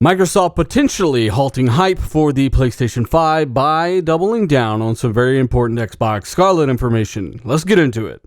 Microsoft potentially halting hype for the PlayStation 5 by doubling down on some very important Xbox Scarlett information. Let's get into it.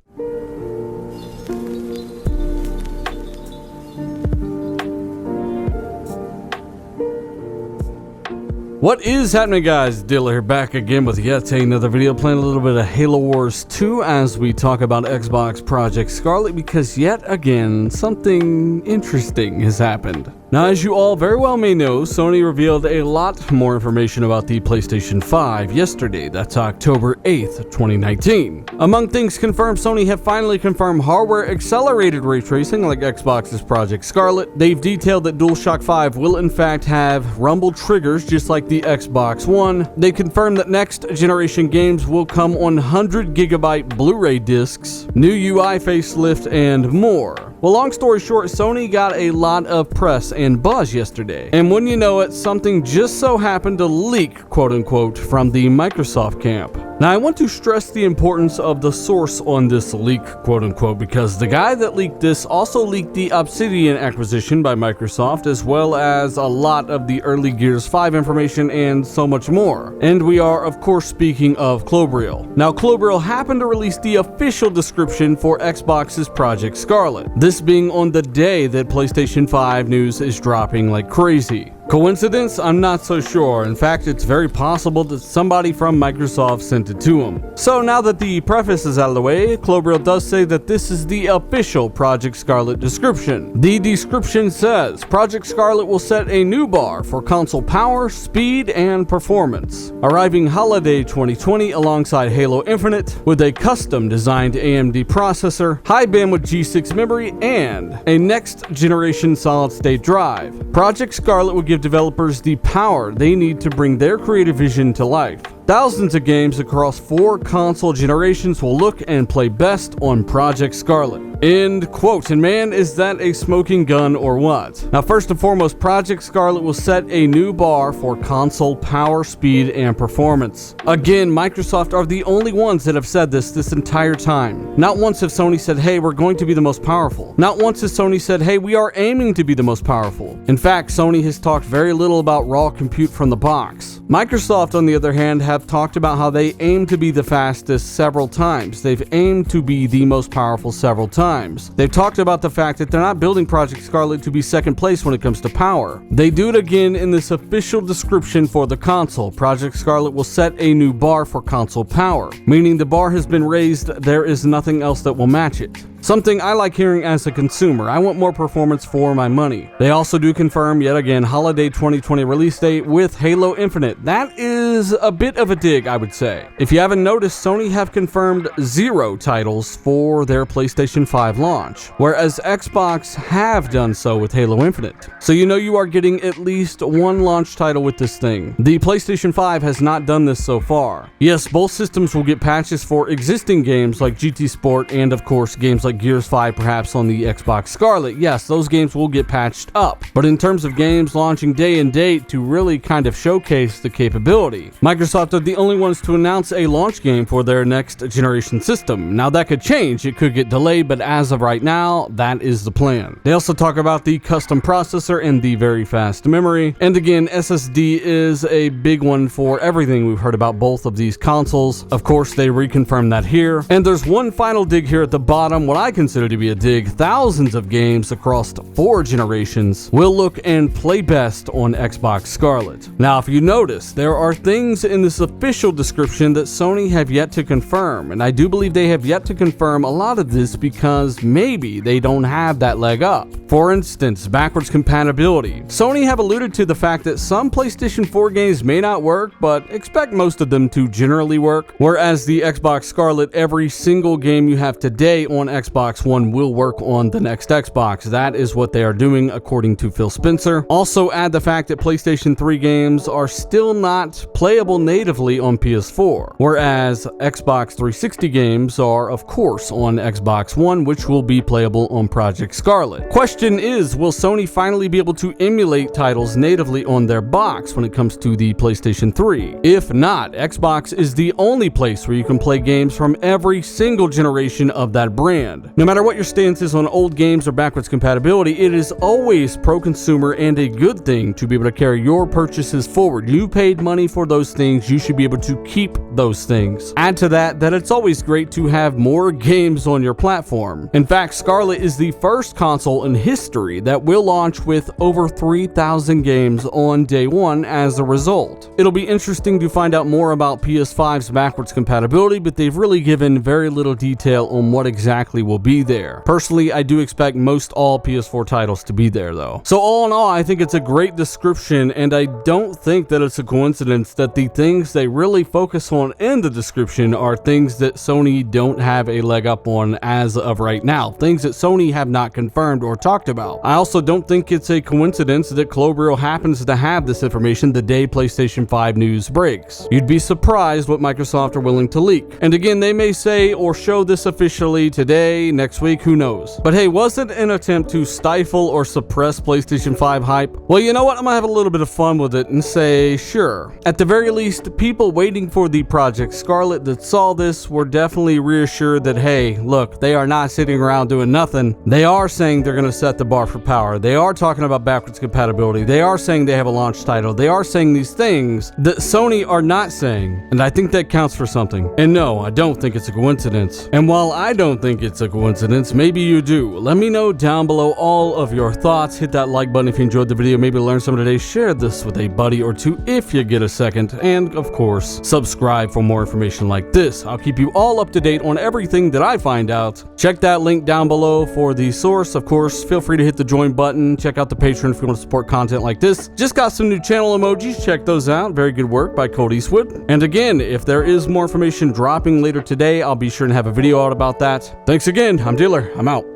What is happening, guys? Dilla here, back again with yet another video, playing a little bit of Halo Wars 2 as we talk about Xbox Project Scarlett, because yet again something interesting has happened. Now, as you all very well may know, Sony revealed a lot more information about the PlayStation 5 yesterday. That's October 8th, 2019. Among things confirmed, Sony have finally confirmed hardware accelerated ray tracing like Xbox's Project Scarlett. They've detailed that DualShock 5 will in fact have rumble triggers just like the Xbox One. They confirmed that next generation games will come on 100GB Blu-ray discs, new UI facelift, and more. Well, long story short, Sony got a lot of press and buzz yesterday. And when you know it, something just so happened to leak, quote unquote, from the Microsoft camp. Now, I want to stress the importance of the source on this leak, quote unquote, because the guy that leaked this also leaked the Obsidian acquisition by Microsoft, as well as a lot of the early Gears 5 information and so much more. And we are, of course, speaking of Klobrille. Now, Klobrille happened to release the official description for Xbox's Project Scarlett, this being on the day that PlayStation 5 news is dropping like crazy. Coincidence? I'm not so sure. In fact, it's very possible that somebody from Microsoft sent it to him. So now that the preface is out of the way, Klobrille does say that this is the official Project Scarlett description. The description says, Project Scarlett will set a new bar for console power, speed, and performance, arriving holiday 2020 alongside Halo Infinite with a custom designed AMD processor, high bandwidth G6 memory, and a next generation solid state drive. Project Scarlett will give developers the power they need to bring their creative vision to life. Thousands of games across 4 console generations will look and play best on Project Scarlett. End quote. And man, is that a smoking gun or what? Now, first and foremost, Project Scarlett will set a new bar for console power, speed, and performance. Again, Microsoft are the only ones that have said this entire time. Not once have Sony said, hey, we're going to be the most powerful. Not once has Sony said, hey, we are aiming to be the most powerful. In fact, Sony has talked very little about raw compute from the box. Microsoft, on the other hand, have talked about how they aim to be the fastest several times. They've aimed to be the most powerful several times. They've talked about the fact that they're not building Project Scarlett to be second place when it comes to power. They do it again in this official description for the console. Project Scarlett will set a new bar for console power, meaning the bar has been raised, there is nothing else that will match it. Something I like hearing as a consumer. I want more performance for my money. They also do confirm, yet again, holiday 2020 release date with Halo Infinite. That is a bit of a dig, I would say. If you haven't noticed, Sony have confirmed 0 titles for their PlayStation 5 launch, whereas Xbox have done so with Halo Infinite. So you know you are getting at least 1 launch title with this thing. The PlayStation 5 has not done this so far. Yes, both systems will get patches for existing games like GT Sport and, of course, games like Gears 5 perhaps on the Xbox Scarlett. Yes, those games will get patched up. But in terms of games launching day and date to really kind of showcase the capability, Microsoft are the only ones to announce a launch game for their next generation system. Now, that could change. It could get delayed, but as of right now, that is the plan. They also talk about the custom processor and the very fast memory. And again, SSD is a big one for everything we've heard about both of these consoles. Of course, they reconfirm that here. And there's one final dig here at the bottom, what I consider to be a dig. Thousands of games across 4 generations will look and play best on Xbox Scarlett. Now, if you notice, there are things in this official description that Sony have yet to confirm, and I do believe they have yet to confirm a lot of this because maybe they don't have that leg up. For instance, backwards compatibility. Sony have alluded to the fact that some PlayStation 4 games may not work, but expect most of them to generally work, whereas the Xbox Scarlett, every single game you have today on Xbox One will work on the next Xbox. That is what they are doing, according to Phil Spencer. Also add the fact that PlayStation 3 games are still not playable natively on PS4, whereas Xbox 360 games are, of course, on Xbox One, which will be playable on Project Scarlett. Question is, will Sony finally be able to emulate titles natively on their box when it comes to the PlayStation 3? If not, Xbox is the only place where you can play games from every single generation of that brand. brand. No matter what your stance is on old games or backwards compatibility, it is always pro-consumer and a good thing to be able to carry your purchases forward. You paid money for those things, you should be able to keep those things. Add to that it's always great to have more games on your platform. In fact, Scarlett is the first console in history that will launch with over 3,000 games on day one as a result. It'll be interesting to find out more about PS5's backwards compatibility, but they've really given very little detail on what exactly will be there. Personally, I do expect most all PS4 titles to be there though. So all in all, I think it's a great description, and I don't think that it's a coincidence that the things they really focus on in the description are things that Sony don't have a leg up on as of right now, things that Sony have not confirmed or talked about. I also don't think it's a coincidence that Clobril happens to have this information the day PlayStation 5 news breaks. You'd be surprised what Microsoft are willing to leak. And again, they may say or show this officially today, next week, who knows. But hey, was it an attempt to stifle or suppress PlayStation 5 hype? Well, you know what? I'm gonna have a little bit of fun with it and say, sure. At the very least, people waiting for the Project Scarlett that saw this were definitely reassured that, hey, look, they are not sitting around doing nothing. They are saying they're gonna set the bar for power. They are talking about backwards compatibility. They are saying they have a launch title. They are saying these things that Sony are not saying. And I think that counts for something. And no, I don't think it's a coincidence. And while I don't think it's a coincidence, maybe you do. Let me know down below all of your thoughts. Hit that like button if you enjoyed the video. Maybe learn something today. Share this with a buddy or two if you get a second. And of course, subscribe for more information like this. I'll keep you all up to date on everything that I find out. Check that link down below for the source. Of course, feel free to hit the join button. Check out the Patreon if you want to support content like this. Just got some new channel emojis. Check those out. Very good work by Cody Eastwood. And again, if there is more information dropping later today, I'll be sure to have a video out about that. Thanks again. I'm Dealer. I'm out.